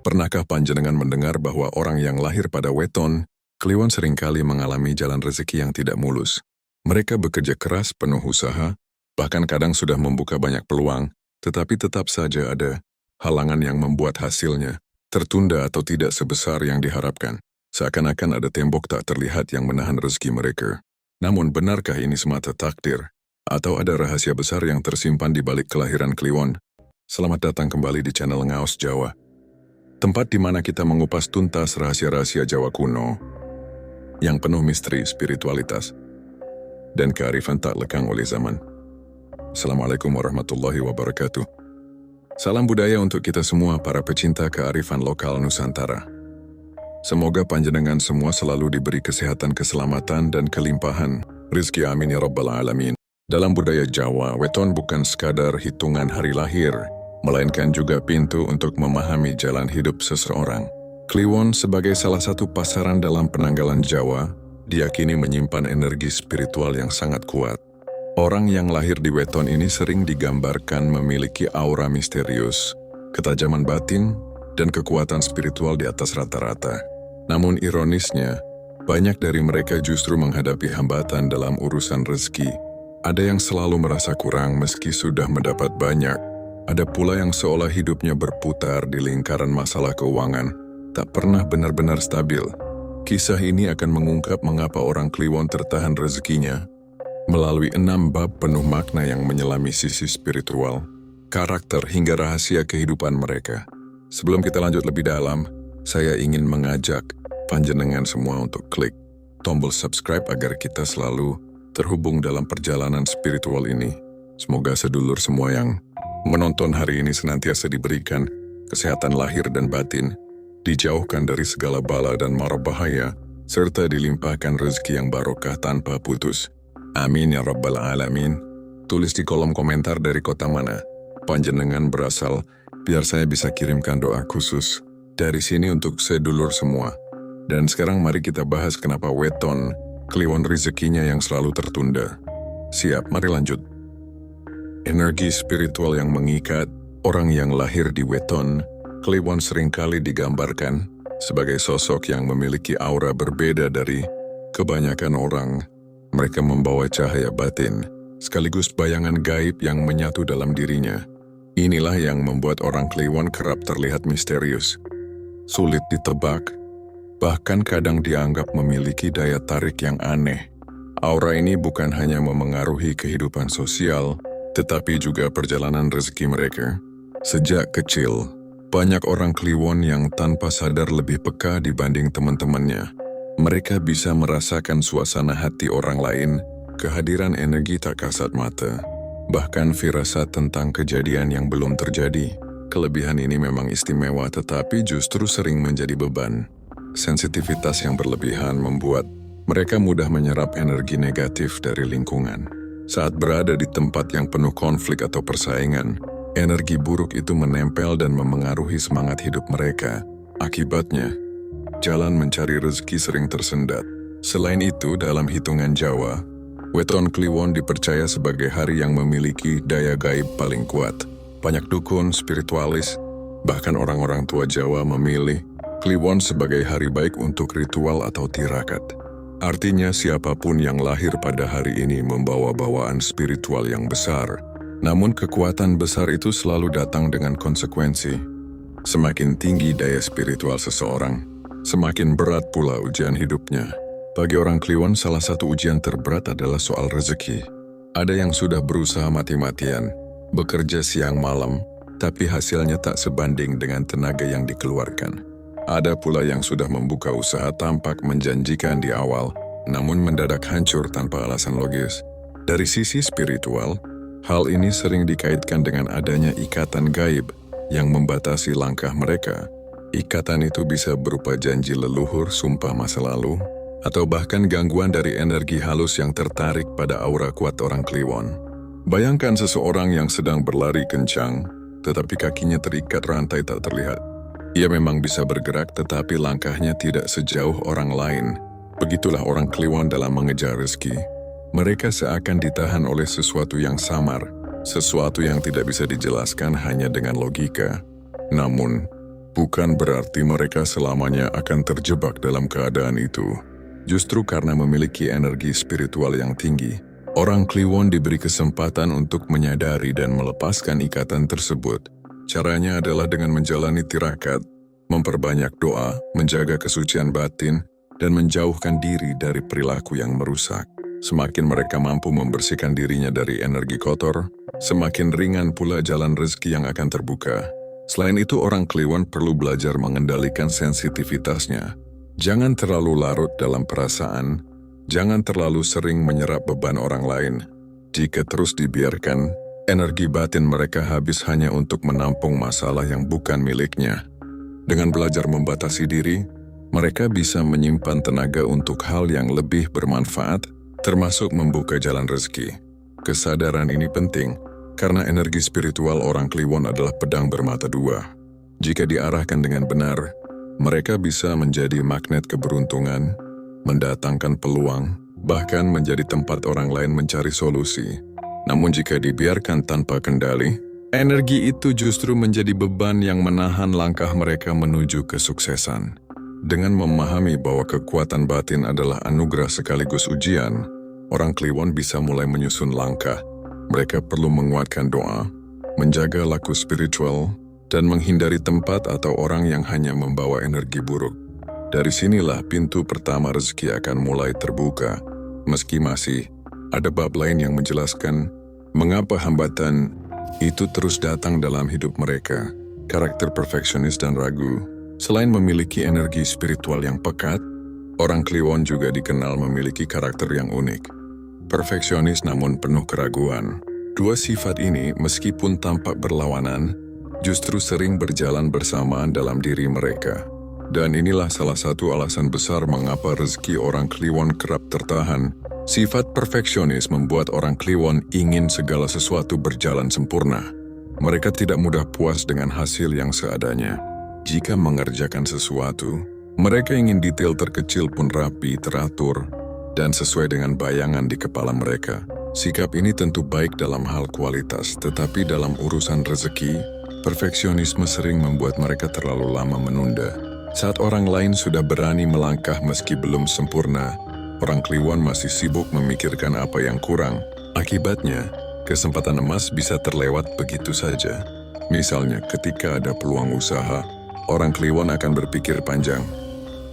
Pernahkah panjenengan mendengar bahwa orang yang lahir pada weton, Kliwon seringkali mengalami jalan rezeki yang tidak mulus. Mereka bekerja keras, penuh usaha, bahkan kadang sudah membuka banyak peluang, tetapi tetap saja ada halangan yang membuat hasilnya tertunda atau tidak sebesar yang diharapkan. Seakan-akan ada tembok tak terlihat yang menahan rezeki mereka. Namun benarkah ini semata takdir? Atau ada rahasia besar yang tersimpan di balik kelahiran Kliwon? Selamat datang kembali di channel Ngaos Jawa. Tempat di mana kita mengupas tuntas rahasia-rahasia Jawa kuno yang penuh misteri, spiritualitas, dan kearifan tak lekang oleh zaman. Assalamualaikum warahmatullahi wabarakatuh. Salam budaya untuk kita semua para pecinta kearifan lokal Nusantara. Semoga panjenengan semua selalu diberi kesehatan, keselamatan, dan kelimpahan rizki, amin ya rabbal alamin. Dalam budaya Jawa, weton bukan sekadar hitungan hari lahir, melainkan juga pintu untuk memahami jalan hidup seseorang. Kliwon sebagai salah satu pasaran dalam penanggalan Jawa, diyakini menyimpan energi spiritual yang sangat kuat. Orang yang lahir di weton ini sering digambarkan memiliki aura misterius, ketajaman batin, dan kekuatan spiritual di atas rata-rata. Namun ironisnya, banyak dari mereka justru menghadapi hambatan dalam urusan rezeki. Ada yang selalu merasa kurang meski sudah mendapat banyak. Ada pula yang seolah hidupnya berputar di lingkaran masalah keuangan, tak pernah benar-benar stabil. Kisah ini akan mengungkap mengapa orang Kliwon tertahan rezekinya, melalui 6 bab penuh makna yang menyelami sisi spiritual, karakter hingga rahasia kehidupan mereka. Sebelum kita lanjut lebih dalam, saya ingin mengajak panjenengan semua untuk klik tombol subscribe agar kita selalu terhubung dalam perjalanan spiritual ini. Semoga sedulur semua yang menonton hari ini senantiasa diberikan kesehatan lahir dan batin, dijauhkan dari segala bala dan mara bahaya, serta dilimpahkan rezeki yang barokah tanpa putus. Amin ya rabbal alamin. Tulis di kolom komentar dari kota mana panjenengan berasal, biar saya bisa kirimkan doa khusus dari sini untuk sedulur semua. Dan sekarang mari kita bahas kenapa weton, Kliwon rezekinya yang selalu tertunda. Siap, mari lanjut. Energi spiritual yang mengikat orang yang lahir di weton, Kliwon seringkali digambarkan sebagai sosok yang memiliki aura berbeda dari kebanyakan orang. Mereka membawa cahaya batin, sekaligus bayangan gaib yang menyatu dalam dirinya. Inilah yang membuat orang Kliwon kerap terlihat misterius, sulit ditebak, bahkan kadang dianggap memiliki daya tarik yang aneh. Aura ini bukan hanya memengaruhi kehidupan sosial, tetapi juga perjalanan rezeki mereka. Sejak kecil, banyak orang Kliwon yang tanpa sadar lebih peka dibanding teman-temannya. Mereka bisa merasakan suasana hati orang lain, kehadiran energi tak kasat mata, bahkan firasat tentang kejadian yang belum terjadi. Kelebihan ini memang istimewa, tetapi justru sering menjadi beban. Sensitivitas yang berlebihan membuat mereka mudah menyerap energi negatif dari lingkungan. Saat berada di tempat yang penuh konflik atau persaingan, energi buruk itu menempel dan memengaruhi semangat hidup mereka. Akibatnya, jalan mencari rezeki sering tersendat. Selain itu, dalam hitungan Jawa, weton Kliwon dipercaya sebagai hari yang memiliki daya gaib paling kuat. Banyak dukun, spiritualis, bahkan orang-orang tua Jawa memilih Kliwon sebagai hari baik untuk ritual atau tirakat. Artinya siapapun yang lahir pada hari ini membawa bawaan spiritual yang besar. Namun kekuatan besar itu selalu datang dengan konsekuensi. Semakin tinggi daya spiritual seseorang, semakin berat pula ujian hidupnya. Bagi orang Kliwon, salah satu ujian terberat adalah soal rezeki. Ada yang sudah berusaha mati-matian, bekerja siang malam, tapi hasilnya tak sebanding dengan tenaga yang dikeluarkan. Ada pula yang sudah membuka usaha tampak menjanjikan di awal, namun mendadak hancur tanpa alasan logis. Dari sisi spiritual, hal ini sering dikaitkan dengan adanya ikatan gaib yang membatasi langkah mereka. Ikatan itu bisa berupa janji leluhur, sumpah masa lalu, atau bahkan gangguan dari energi halus yang tertarik pada aura kuat orang Kliwon. Bayangkan seseorang yang sedang berlari kencang, tetapi kakinya terikat rantai tak terlihat. Ia memang bisa bergerak, tetapi langkahnya tidak sejauh orang lain. Begitulah orang Kliwon dalam mengejar rezeki. Mereka seakan ditahan oleh sesuatu yang samar, sesuatu yang tidak bisa dijelaskan hanya dengan logika. Namun, bukan berarti mereka selamanya akan terjebak dalam keadaan itu. Justru karena memiliki energi spiritual yang tinggi, orang Kliwon diberi kesempatan untuk menyadari dan melepaskan ikatan tersebut. Caranya adalah dengan menjalani tirakat, memperbanyak doa, menjaga kesucian batin, dan menjauhkan diri dari perilaku yang merusak. Semakin mereka mampu membersihkan dirinya dari energi kotor, semakin ringan pula jalan rezeki yang akan terbuka. Selain itu, orang Kliwon perlu belajar mengendalikan sensitivitasnya. Jangan terlalu larut dalam perasaan, jangan terlalu sering menyerap beban orang lain. Jika terus dibiarkan, energi batin mereka habis hanya untuk menampung masalah yang bukan miliknya. Dengan belajar membatasi diri, mereka bisa menyimpan tenaga untuk hal yang lebih bermanfaat, termasuk membuka jalan rezeki. Kesadaran ini penting, karena energi spiritual orang Kliwon adalah pedang bermata dua. Jika diarahkan dengan benar, mereka bisa menjadi magnet keberuntungan, mendatangkan peluang, bahkan menjadi tempat orang lain mencari solusi. Namun jika dibiarkan tanpa kendali, energi itu justru menjadi beban yang menahan langkah mereka menuju kesuksesan. Dengan memahami bahwa kekuatan batin adalah anugerah sekaligus ujian, orang Kliwon bisa mulai menyusun langkah. Mereka perlu menguatkan doa, menjaga laku spiritual, dan menghindari tempat atau orang yang hanya membawa energi buruk. Dari sinilah pintu pertama rezeki akan mulai terbuka, meski masih ada bab lain yang menjelaskan mengapa hambatan itu terus datang dalam hidup mereka. Karakter perfeksionis dan ragu. Selain memiliki energi spiritual yang pekat, orang Kliwon juga dikenal memiliki karakter yang unik. Perfeksionis namun penuh keraguan. Dua sifat ini meskipun tampak berlawanan, justru sering berjalan bersamaan dalam diri mereka. Dan inilah salah satu alasan besar mengapa rezeki orang Kliwon kerap tertahan. Sifat perfeksionis membuat orang Kliwon ingin segala sesuatu berjalan sempurna. Mereka tidak mudah puas dengan hasil yang seadanya. Jika mengerjakan sesuatu, mereka ingin detail terkecil pun rapi, teratur, dan sesuai dengan bayangan di kepala mereka. Sikap ini tentu baik dalam hal kualitas, tetapi dalam urusan rezeki, perfeksionisme sering membuat mereka terlalu lama menunda. Saat orang lain sudah berani melangkah meski belum sempurna, orang Kliwon masih sibuk memikirkan apa yang kurang. Akibatnya, kesempatan emas bisa terlewat begitu saja. Misalnya, ketika ada peluang usaha, orang Kliwon akan berpikir panjang.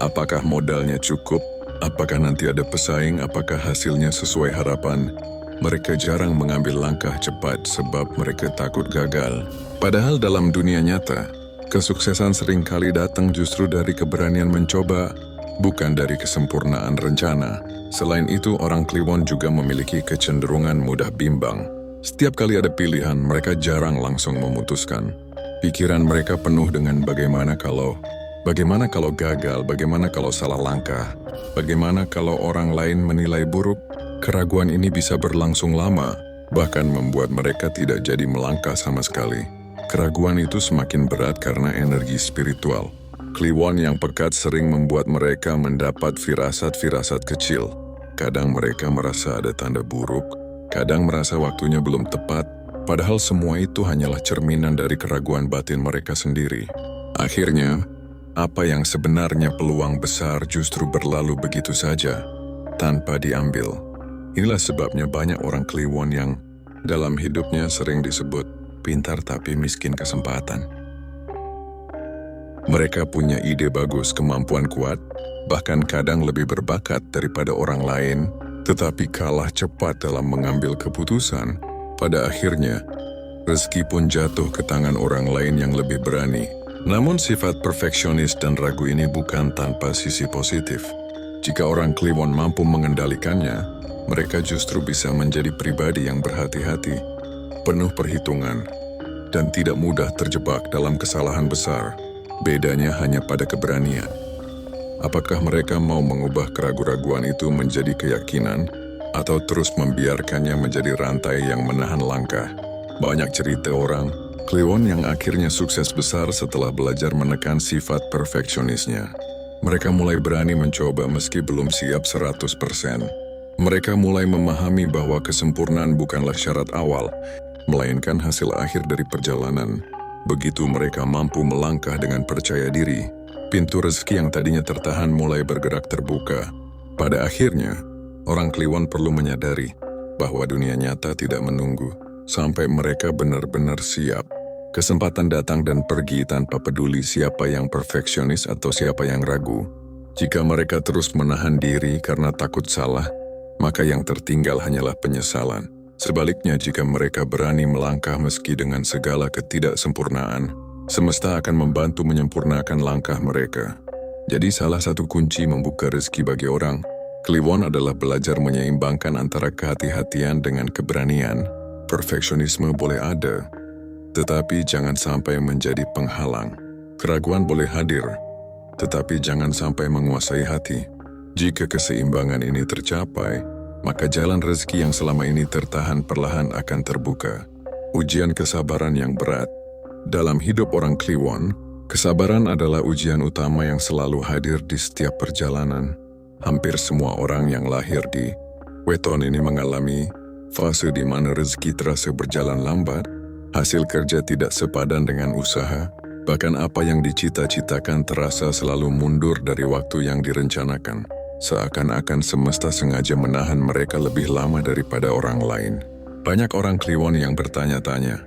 Apakah modalnya cukup? Apakah nanti ada pesaing? Apakah hasilnya sesuai harapan? Mereka jarang mengambil langkah cepat sebab mereka takut gagal. Padahal dalam dunia nyata, kesuksesan seringkali datang justru dari keberanian mencoba, bukan dari kesempurnaan rencana. Selain itu, orang Kliwon juga memiliki kecenderungan mudah bimbang. Setiap kali ada pilihan, mereka jarang langsung memutuskan. Pikiran mereka penuh dengan bagaimana kalau gagal, bagaimana kalau salah langkah, bagaimana kalau orang lain menilai buruk. Keraguan ini bisa berlangsung lama, bahkan membuat mereka tidak jadi melangkah sama sekali. Keraguan itu semakin berat karena energi spiritual. Kliwon yang pekat sering membuat mereka mendapat firasat-firasat kecil. Kadang mereka merasa ada tanda buruk, kadang merasa waktunya belum tepat, padahal semua itu hanyalah cerminan dari keraguan batin mereka sendiri. Akhirnya, apa yang sebenarnya peluang besar justru berlalu begitu saja, tanpa diambil. Inilah sebabnya banyak orang Kliwon yang dalam hidupnya sering disebut pintar tapi miskin kesempatan. Mereka punya ide bagus, kemampuan kuat, bahkan kadang lebih berbakat daripada orang lain, tetapi kalah cepat dalam mengambil keputusan. Pada akhirnya, rezeki pun jatuh ke tangan orang lain yang lebih berani. Namun sifat perfeksionis dan ragu ini bukan tanpa sisi positif. Jika orang Kliwon mampu mengendalikannya, mereka justru bisa menjadi pribadi yang berhati-hati, penuh perhitungan, dan tidak mudah terjebak dalam kesalahan besar. Bedanya hanya pada keberanian. Apakah mereka mau mengubah keraguan-raguan itu menjadi keyakinan, atau terus membiarkannya menjadi rantai yang menahan langkah? Banyak cerita orang Kliwon yang akhirnya sukses besar setelah belajar menekan sifat perfeksionisnya. Mereka mulai berani mencoba meski belum siap 100%. Mereka mulai memahami bahwa kesempurnaan bukanlah syarat awal, melainkan hasil akhir dari perjalanan. Begitu mereka mampu melangkah dengan percaya diri, pintu rezeki yang tadinya tertahan mulai bergerak terbuka. Pada akhirnya, orang Kliwon perlu menyadari bahwa dunia nyata tidak menunggu sampai mereka benar-benar siap. Kesempatan datang dan pergi tanpa peduli siapa yang perfeksionis atau siapa yang ragu. Jika mereka terus menahan diri karena takut salah, maka yang tertinggal hanyalah penyesalan. Sebaliknya, jika mereka berani melangkah meski dengan segala ketidaksempurnaan, semesta akan membantu menyempurnakan langkah mereka. Jadi salah satu kunci membuka rezeki bagi orang Kliwon adalah belajar menyeimbangkan antara kehati-hatian dengan keberanian. Perfeksionisme boleh ada, tetapi jangan sampai menjadi penghalang. Keraguan boleh hadir, tetapi jangan sampai menguasai hati. Jika keseimbangan ini tercapai, maka jalan rezeki yang selama ini tertahan perlahan akan terbuka. Ujian kesabaran yang berat. Dalam hidup orang Kliwon, kesabaran adalah ujian utama yang selalu hadir di setiap perjalanan. Hampir semua orang yang lahir di weton ini mengalami fase di mana rezeki terasa berjalan lambat, hasil kerja tidak sepadan dengan usaha, bahkan apa yang dicita-citakan terasa selalu mundur dari waktu yang direncanakan. Seakan-akan semesta sengaja menahan mereka lebih lama daripada orang lain. Banyak orang Kliwon yang bertanya-tanya,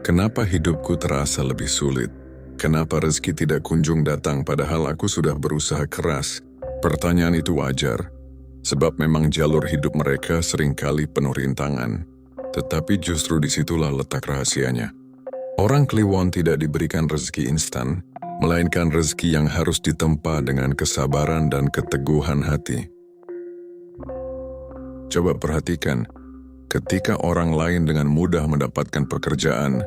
kenapa hidupku terasa lebih sulit? Kenapa rezeki tidak kunjung datang padahal aku sudah berusaha keras? Pertanyaan itu wajar, sebab memang jalur hidup mereka seringkali penuh rintangan. Tetapi justru disitulah letak rahasianya. Orang Kliwon tidak diberikan rezeki instan, melainkan rezeki yang harus ditempa dengan kesabaran dan keteguhan hati. Coba perhatikan, ketika orang lain dengan mudah mendapatkan pekerjaan,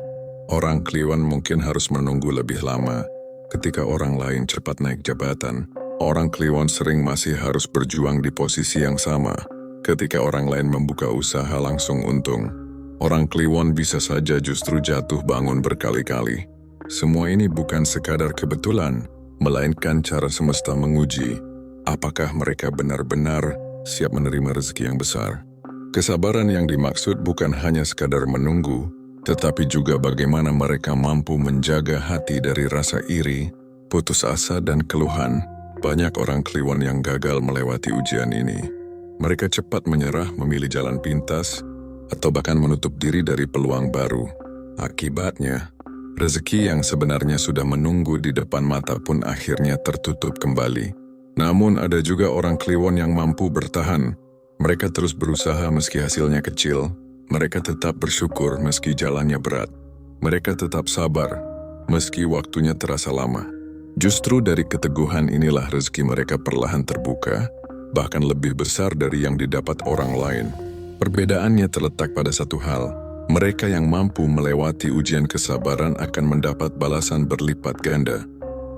orang Kliwon mungkin harus menunggu lebih lama. Ketika orang lain cepat naik jabatan, orang Kliwon sering masih harus berjuang di posisi yang sama. Ketika orang lain membuka usaha langsung untung, orang Kliwon bisa saja justru jatuh bangun berkali-kali. Semua ini bukan sekadar kebetulan, melainkan cara semesta menguji apakah mereka benar-benar siap menerima rezeki yang besar. Kesabaran yang dimaksud bukan hanya sekadar menunggu, tetapi juga bagaimana mereka mampu menjaga hati dari rasa iri, putus asa, dan keluhan. Banyak orang Kliwon yang gagal melewati ujian ini. Mereka cepat menyerah, memilih jalan pintas, atau bahkan menutup diri dari peluang baru. Akibatnya, rezeki yang sebenarnya sudah menunggu di depan mata pun akhirnya tertutup kembali. Namun ada juga orang Kliwon yang mampu bertahan. Mereka terus berusaha meski hasilnya kecil. Mereka tetap bersyukur meski jalannya berat. Mereka tetap sabar meski waktunya terasa lama. Justru dari keteguhan inilah rezeki mereka perlahan terbuka, bahkan lebih besar dari yang didapat orang lain. Perbedaannya terletak pada satu hal, mereka yang mampu melewati ujian kesabaran akan mendapat balasan berlipat ganda.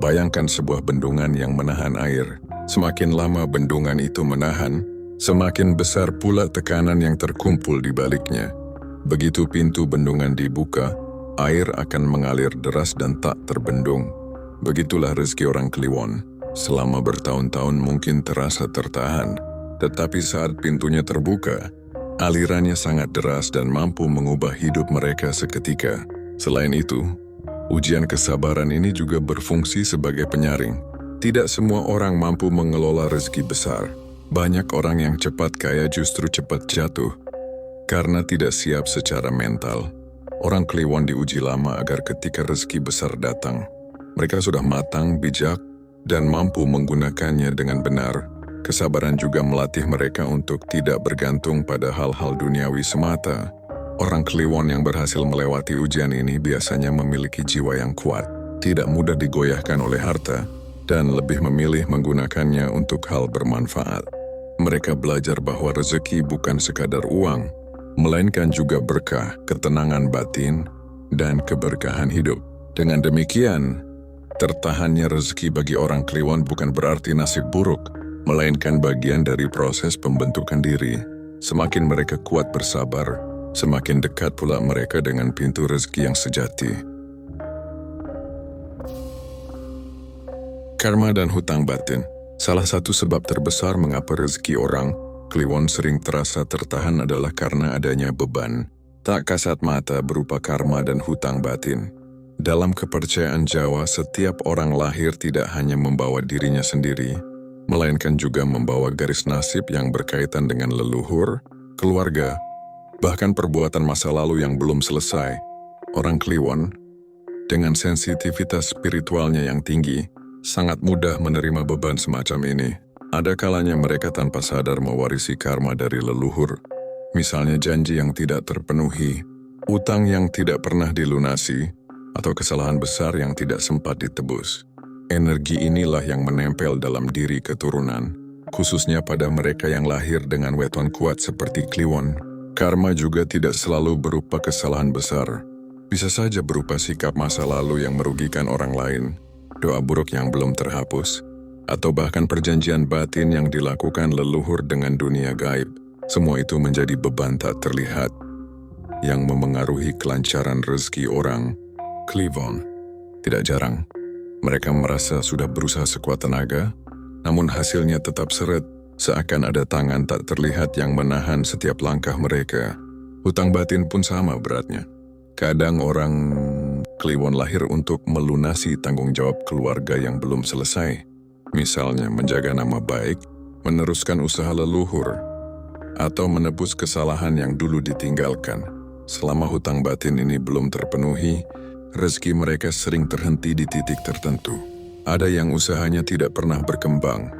Bayangkan sebuah bendungan yang menahan air. Semakin lama bendungan itu menahan, semakin besar pula tekanan yang terkumpul di baliknya. Begitu pintu bendungan dibuka, air akan mengalir deras dan tak terbendung. Begitulah rezeki orang Kliwon. Selama bertahun-tahun mungkin terasa tertahan, tetapi saat pintunya terbuka, alirannya sangat deras dan mampu mengubah hidup mereka seketika. Selain itu, ujian kesabaran ini juga berfungsi sebagai penyaring. Tidak semua orang mampu mengelola rezeki besar. Banyak orang yang cepat kaya justru cepat jatuh karena tidak siap secara mental. Orang Kliwon diuji lama agar ketika rezeki besar datang, mereka sudah matang, bijak, dan mampu menggunakannya dengan benar. Kesabaran juga melatih mereka untuk tidak bergantung pada hal-hal duniawi semata. Orang Kliwon yang berhasil melewati ujian ini biasanya memiliki jiwa yang kuat, tidak mudah digoyahkan oleh harta, dan lebih memilih menggunakannya untuk hal bermanfaat. Mereka belajar bahwa rezeki bukan sekadar uang, melainkan juga berkah, ketenangan batin, dan keberkahan hidup. Dengan demikian, tertahannya rezeki bagi orang Kliwon bukan berarti nasib buruk, melainkan bagian dari proses pembentukan diri. Semakin mereka kuat bersabar, semakin dekat pula mereka dengan pintu rezeki yang sejati. Karma dan hutang batin. Salah satu sebab terbesar mengapa rezeki orang Kliwon sering terasa tertahan adalah karena adanya beban. tak kasat mata berupa karma dan hutang batin. Dalam kepercayaan Jawa, setiap orang lahir tidak hanya membawa dirinya sendiri, melainkan juga membawa garis nasib yang berkaitan dengan leluhur, keluarga, bahkan perbuatan masa lalu yang belum selesai. Orang Kliwon, dengan sensitivitas spiritualnya yang tinggi, sangat mudah menerima beban semacam ini. Ada kalanya mereka tanpa sadar mewarisi karma dari leluhur, misalnya janji yang tidak terpenuhi, utang yang tidak pernah dilunasi, atau kesalahan besar yang tidak sempat ditebus. Energi inilah yang menempel dalam diri keturunan, khususnya pada mereka yang lahir dengan weton kuat seperti Kliwon. Karma juga tidak selalu berupa kesalahan besar. Bisa saja berupa sikap masa lalu yang merugikan orang lain, doa buruk yang belum terhapus, atau bahkan perjanjian batin yang dilakukan leluhur dengan dunia gaib. Semua itu menjadi beban tak terlihat yang memengaruhi kelancaran rezeki orang Kliwon. Tidak jarang, mereka merasa sudah berusaha sekuat tenaga, namun hasilnya tetap seret, seakan ada tangan tak terlihat yang menahan setiap langkah mereka. Hutang batin pun sama beratnya. Kadang orang Kliwon lahir untuk melunasi tanggung jawab keluarga yang belum selesai. Misalnya menjaga nama baik, meneruskan usaha leluhur, atau menebus kesalahan yang dulu ditinggalkan. Selama hutang batin ini belum terpenuhi, rezeki mereka sering terhenti di titik tertentu. Ada yang usahanya tidak pernah berkembang,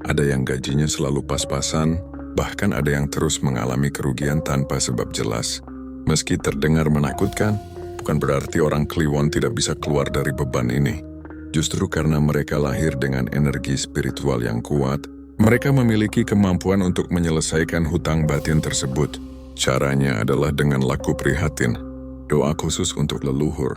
ada yang gajinya selalu pas-pasan, bahkan ada yang terus mengalami kerugian tanpa sebab jelas. Meski terdengar menakutkan, bukan berarti orang Kliwon tidak bisa keluar dari beban ini. Justru karena mereka lahir dengan energi spiritual yang kuat, mereka memiliki kemampuan untuk menyelesaikan hutang batin tersebut. Caranya adalah dengan laku prihatin, doa khusus untuk leluhur,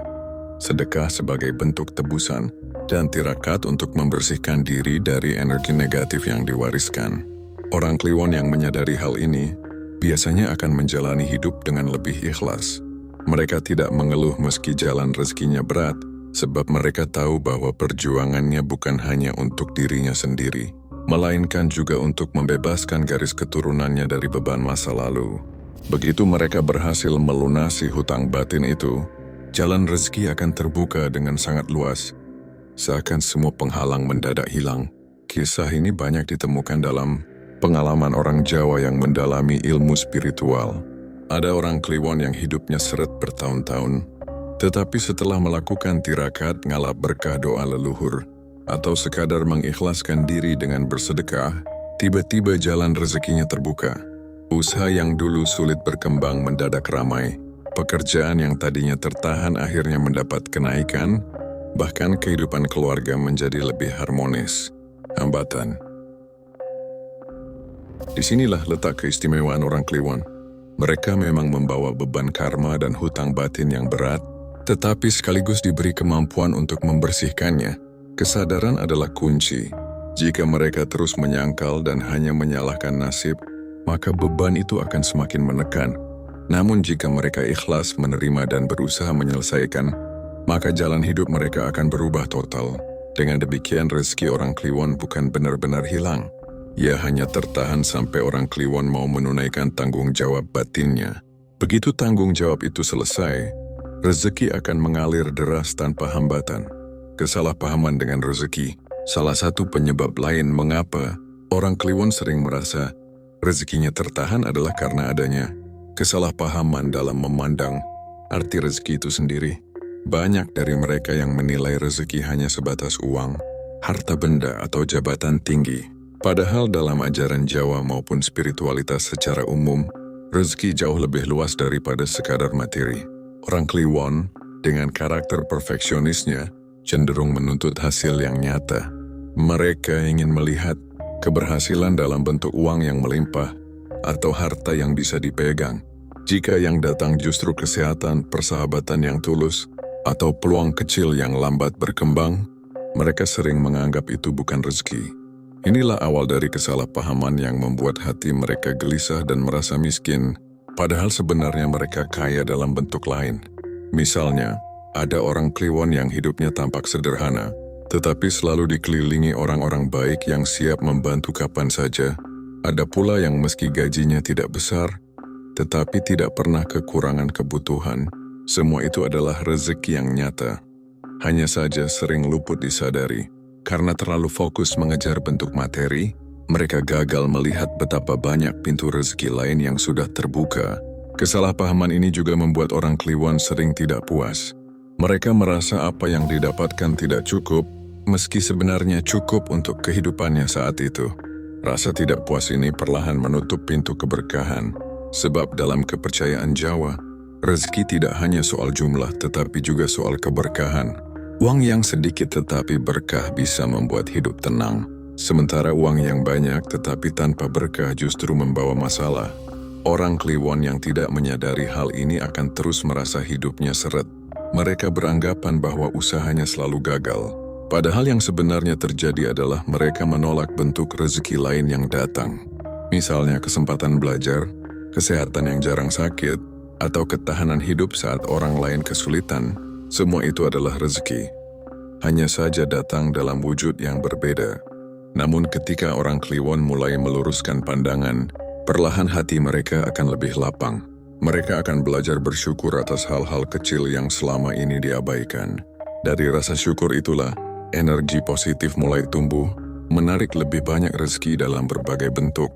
sedekah sebagai bentuk tebusan, dan tirakat untuk membersihkan diri dari energi negatif yang diwariskan. Orang Kliwon yang menyadari hal ini biasanya akan menjalani hidup dengan lebih ikhlas. Mereka tidak mengeluh meski jalan rezekinya berat, sebab mereka tahu bahwa perjuangannya bukan hanya untuk dirinya sendiri, melainkan juga untuk membebaskan garis keturunannya dari beban masa lalu. Begitu mereka berhasil melunasi hutang batin itu, jalan rezeki akan terbuka dengan sangat luas. Seakan semua penghalang mendadak hilang. Kisah ini banyak ditemukan dalam pengalaman orang Jawa yang mendalami ilmu spiritual. Ada orang Kliwon yang hidupnya seret bertahun-tahun, tetapi setelah melakukan tirakat ngalap berkah doa leluhur, atau sekadar mengikhlaskan diri dengan bersedekah, tiba-tiba jalan rezekinya terbuka. Usaha yang dulu sulit berkembang mendadak ramai. Pekerjaan yang tadinya tertahan akhirnya mendapat kenaikan, bahkan kehidupan keluarga menjadi lebih harmonis. Hambatan. Disinilah letak keistimewaan orang Kliwon. Mereka memang membawa beban karma dan hutang batin yang berat, tetapi sekaligus diberi kemampuan untuk membersihkannya. Kesadaran adalah kunci. Jika mereka terus menyangkal dan hanya menyalahkan nasib, maka beban itu akan semakin menekan. Namun jika mereka ikhlas menerima dan berusaha menyelesaikan, maka jalan hidup mereka akan berubah total. Dengan demikian rezeki orang Kliwon bukan benar-benar hilang. Ia hanya tertahan sampai orang Kliwon mau menunaikan tanggung jawab batinnya. Begitu tanggung jawab itu selesai, rezeki akan mengalir deras tanpa hambatan. Kesalahpahaman dengan rezeki, salah satu penyebab lain mengapa orang Kliwon sering merasa rezekinya tertahan adalah karena adanya kesalahpahaman dalam memandang arti rezeki itu sendiri. Banyak dari mereka yang menilai rezeki hanya sebatas uang, harta benda, atau jabatan tinggi. Padahal dalam ajaran Jawa maupun spiritualitas secara umum, rezeki jauh lebih luas daripada sekadar materi. Orang Kliwon dengan karakter perfeksionisnya cenderung menuntut hasil yang nyata. Mereka ingin melihat keberhasilan dalam bentuk uang yang melimpah atau harta yang bisa dipegang. Jika yang datang justru kesehatan, persahabatan yang tulus, atau peluang kecil yang lambat berkembang, mereka sering menganggap itu bukan rezeki. Inilah awal dari kesalahpahaman yang membuat hati mereka gelisah dan merasa miskin, padahal sebenarnya mereka kaya dalam bentuk lain. Misalnya, ada orang Kliwon yang hidupnya tampak sederhana, tetapi selalu dikelilingi orang-orang baik yang siap membantu kapan saja. Ada pula yang meski gajinya tidak besar, tetapi tidak pernah kekurangan kebutuhan. Semua itu adalah rezeki yang nyata. Hanya saja sering luput disadari. Karena terlalu fokus mengejar bentuk materi, mereka gagal melihat betapa banyak pintu rezeki lain yang sudah terbuka. Kesalahpahaman ini juga membuat orang Kliwon sering tidak puas. Mereka merasa apa yang didapatkan tidak cukup, meski sebenarnya cukup untuk kehidupannya saat itu. Rasa tidak puas ini perlahan menutup pintu keberkahan, sebab dalam kepercayaan Jawa, rezeki tidak hanya soal jumlah tetapi juga soal keberkahan. Uang yang sedikit tetapi berkah bisa membuat hidup tenang, sementara uang yang banyak tetapi tanpa berkah justru membawa masalah. Orang Kliwon yang tidak menyadari hal ini akan terus merasa hidupnya seret. Mereka beranggapan bahwa usahanya selalu gagal. Padahal yang sebenarnya terjadi adalah mereka menolak bentuk rezeki lain yang datang. Misalnya kesempatan belajar, kesehatan yang jarang sakit, atau ketahanan hidup saat orang lain kesulitan. Semua itu adalah rezeki. Hanya saja datang dalam wujud yang berbeda. Namun ketika orang Kliwon mulai meluruskan pandangan, perlahan hati mereka akan lebih lapang. Mereka akan belajar bersyukur atas hal-hal kecil yang selama ini diabaikan. Dari rasa syukur itulah, energi positif mulai tumbuh, menarik lebih banyak rezeki dalam berbagai bentuk.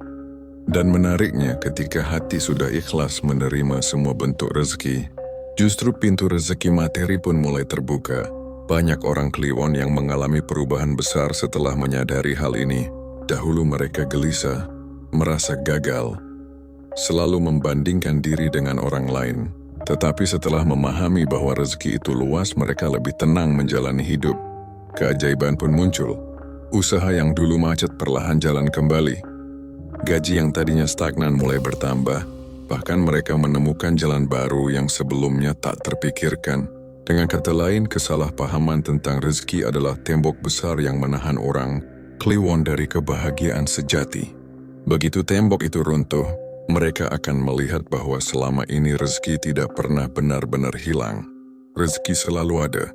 Dan menariknya ketika hati sudah ikhlas menerima semua bentuk rezeki, justru pintu rezeki materi pun mulai terbuka. Banyak orang Kliwon yang mengalami perubahan besar setelah menyadari hal ini. Dahulu mereka gelisah, merasa gagal, selalu membandingkan diri dengan orang lain. Tetapi setelah memahami bahwa rezeki itu luas, mereka lebih tenang menjalani hidup. Keajaiban pun muncul. Usaha yang dulu macet perlahan jalan kembali. Gaji yang tadinya stagnan mulai bertambah. Bahkan mereka menemukan jalan baru yang sebelumnya tak terpikirkan. Dengan kata lain, kesalahpahaman tentang rezeki adalah tembok besar yang menahan orang Kliwon dari kebahagiaan sejati. Begitu tembok itu runtuh, mereka akan melihat bahwa selama ini rezeki tidak pernah benar-benar hilang. Rezeki selalu ada.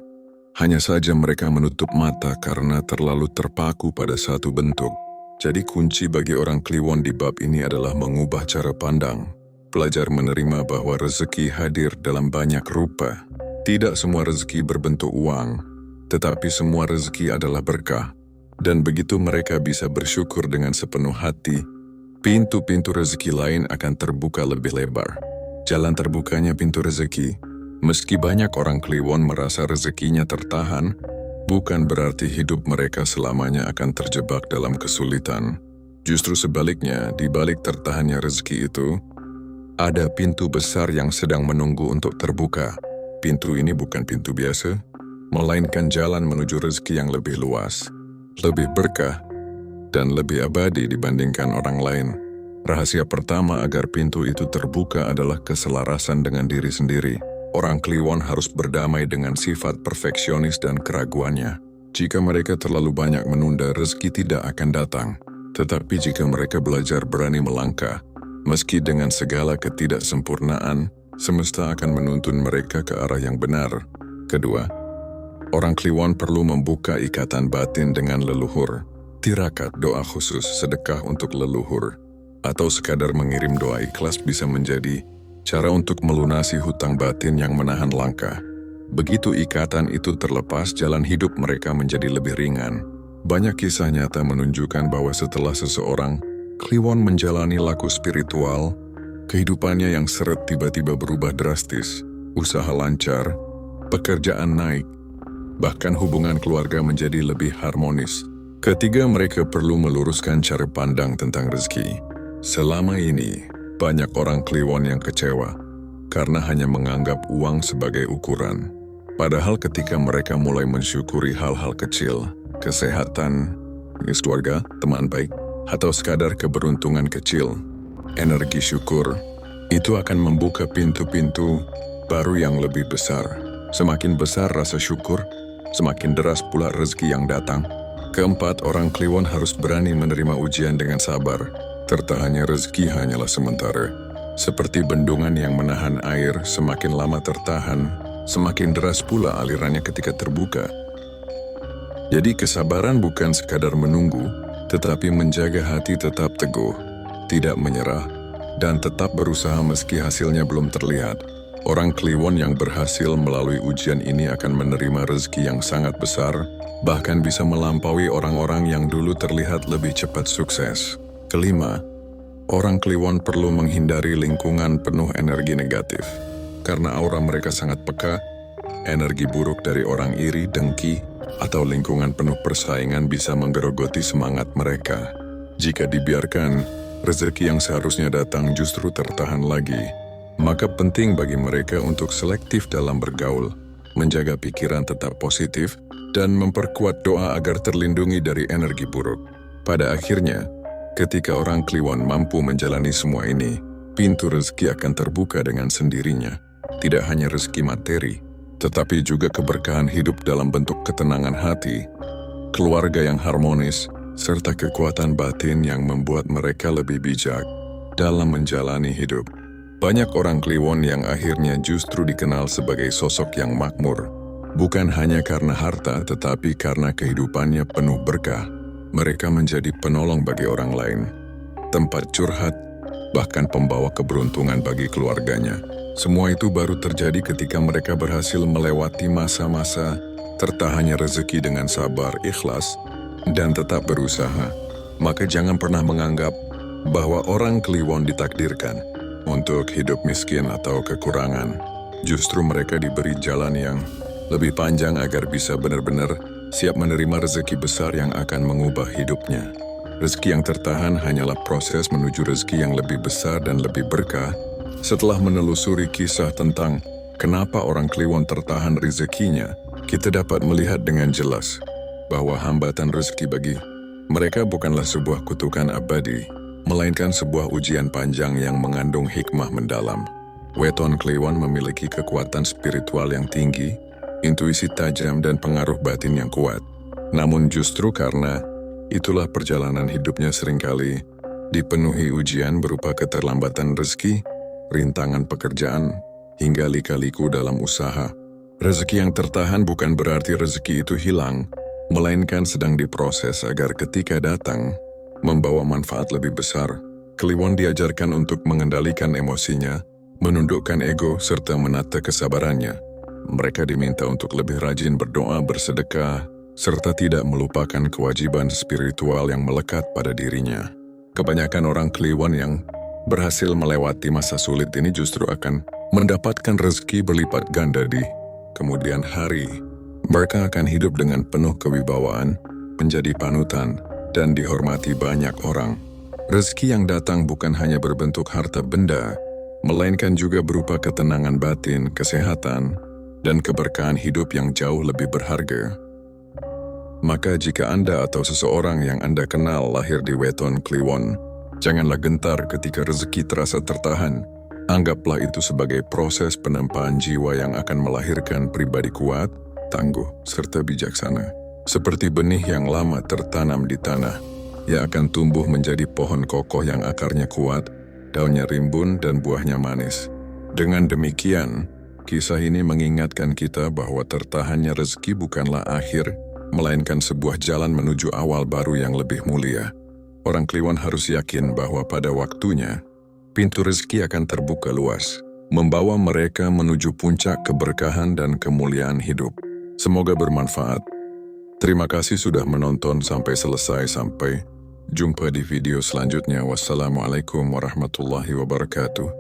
Hanya saja mereka menutup mata karena terlalu terpaku pada satu bentuk. Jadi kunci bagi orang Kliwon di bab ini adalah mengubah cara pandang. Belajar menerima bahwa rezeki hadir dalam banyak rupa. Tidak semua rezeki berbentuk uang, tetapi semua rezeki adalah berkah. Dan begitu mereka bisa bersyukur dengan sepenuh hati, pintu-pintu rezeki lain akan terbuka lebih lebar. Jalan terbukanya pintu rezeki, meski banyak orang Kliwon merasa rezekinya tertahan, bukan berarti hidup mereka selamanya akan terjebak dalam kesulitan. Justru sebaliknya, di balik tertahannya rezeki itu, ada pintu besar yang sedang menunggu untuk terbuka. Pintu ini bukan pintu biasa, melainkan jalan menuju rezeki yang lebih luas, lebih berkah, dan lebih abadi dibandingkan orang lain. Rahasia pertama agar pintu itu terbuka adalah keselarasan dengan diri sendiri. Orang Kliwon harus berdamai dengan sifat perfeksionis dan keraguannya. Jika mereka terlalu banyak menunda, rezeki tidak akan datang. Tetapi jika mereka belajar berani melangkah, meski dengan segala ketidaksempurnaan, semesta akan menuntun mereka ke arah yang benar. Kedua, orang Kliwon perlu membuka ikatan batin dengan leluhur. Tirakat, doa khusus, sedekah untuk leluhur, atau sekadar mengirim doa ikhlas bisa menjadi cara untuk melunasi hutang batin yang menahan langkah. Begitu ikatan itu terlepas, jalan hidup mereka menjadi lebih ringan. Banyak kisah nyata menunjukkan bahwa setelah seseorang Kliwon menjalani laku spiritual, kehidupannya yang seret tiba-tiba berubah drastis. Usaha lancar, pekerjaan naik, bahkan hubungan keluarga menjadi lebih harmonis. Ketiga, mereka perlu meluruskan cara pandang tentang rezeki. Selama ini, banyak orang Kliwon yang kecewa karena hanya menganggap uang sebagai ukuran. Padahal ketika mereka mulai mensyukuri hal-hal kecil, kesehatan, keluarga, teman baik, atau sekadar keberuntungan kecil, energi syukur itu akan membuka pintu-pintu baru yang lebih besar. Semakin besar rasa syukur, semakin deras pula rezeki yang datang. Keempat, orang Kliwon harus berani menerima ujian dengan sabar. Tertahannya rezeki hanyalah sementara. Seperti bendungan yang menahan air, semakin lama tertahan, semakin deras pula alirannya ketika terbuka. Jadi kesabaran bukan sekadar menunggu, tetapi menjaga hati tetap teguh, tidak menyerah, dan tetap berusaha meski hasilnya belum terlihat. Orang Kliwon yang berhasil melalui ujian ini akan menerima rezeki yang sangat besar, bahkan bisa melampaui orang-orang yang dulu terlihat lebih cepat sukses. Kelima, orang Kliwon perlu menghindari lingkungan penuh energi negatif. Karena aura mereka sangat peka, energi buruk dari orang iri, dengki, atau lingkungan penuh persaingan bisa menggerogoti semangat mereka. Jika dibiarkan, rezeki yang seharusnya datang justru tertahan lagi. Maka penting bagi mereka untuk selektif dalam bergaul, menjaga pikiran tetap positif, dan memperkuat doa agar terlindungi dari energi buruk. Pada akhirnya, ketika orang Kliwon mampu menjalani semua ini, pintu rezeki akan terbuka dengan sendirinya. Tidak hanya rezeki materi, tetapi juga keberkahan hidup dalam bentuk ketenangan hati, keluarga yang harmonis, serta kekuatan batin yang membuat mereka lebih bijak dalam menjalani hidup. Banyak orang Kliwon yang akhirnya justru dikenal sebagai sosok yang makmur, bukan hanya karena harta tetapi karena kehidupannya penuh berkah. Mereka menjadi penolong bagi orang lain, tempat curhat, bahkan pembawa keberuntungan bagi keluarganya. Semua itu baru terjadi ketika mereka berhasil melewati masa-masa tertahannya rezeki dengan sabar, ikhlas, dan tetap berusaha. Maka jangan pernah menganggap bahwa orang Kliwon ditakdirkan untuk hidup miskin atau kekurangan. Justru mereka diberi jalan yang lebih panjang agar bisa benar-benar siap menerima rezeki besar yang akan mengubah hidupnya. Rezeki yang tertahan hanyalah proses menuju rezeki yang lebih besar dan lebih berkah. Setelah menelusuri kisah tentang kenapa orang Kliwon tertahan rezekinya, kita dapat melihat dengan jelas bahwa hambatan rezeki bagi mereka bukanlah sebuah kutukan abadi, melainkan sebuah ujian panjang yang mengandung hikmah mendalam. Weton Kliwon memiliki kekuatan spiritual yang tinggi, intuisi tajam dan pengaruh batin yang kuat. Namun justru karena itulah perjalanan hidupnya seringkali dipenuhi ujian berupa keterlambatan rezeki, rintangan pekerjaan, hingga lika-liku dalam usaha. Rezeki yang tertahan bukan berarti rezeki itu hilang, melainkan sedang diproses agar ketika datang, membawa manfaat lebih besar. Kliwon diajarkan untuk mengendalikan emosinya, menundukkan ego, serta menata kesabarannya. Mereka diminta untuk lebih rajin berdoa, bersedekah, serta tidak melupakan kewajiban spiritual yang melekat pada dirinya. Kebanyakan orang Kliwon yang berhasil melewati masa sulit ini justru akan mendapatkan rezeki berlipat ganda di kemudian hari. Mereka akan hidup dengan penuh kewibawaan, menjadi panutan, dan dihormati banyak orang. Rezeki yang datang bukan hanya berbentuk harta benda, melainkan juga berupa ketenangan batin, kesehatan, dan keberkahan hidup yang jauh lebih berharga. Maka jika Anda atau seseorang yang Anda kenal lahir di Weton Kliwon, janganlah gentar ketika rezeki terasa tertahan. Anggaplah itu sebagai proses penempaan jiwa yang akan melahirkan pribadi kuat, tangguh, serta bijaksana. Seperti benih yang lama tertanam di tanah, ia akan tumbuh menjadi pohon kokoh yang akarnya kuat, daunnya rimbun, dan buahnya manis. Dengan demikian, kisah ini mengingatkan kita bahwa tertahannya rezeki bukanlah akhir, melainkan sebuah jalan menuju awal baru yang lebih mulia. Orang Kliwon harus yakin bahwa pada waktunya, pintu rezeki akan terbuka luas, membawa mereka menuju puncak keberkahan dan kemuliaan hidup. Semoga bermanfaat. Terima kasih sudah menonton sampai selesai. Sampai jumpa di video selanjutnya. Wassalamualaikum warahmatullahi wabarakatuh.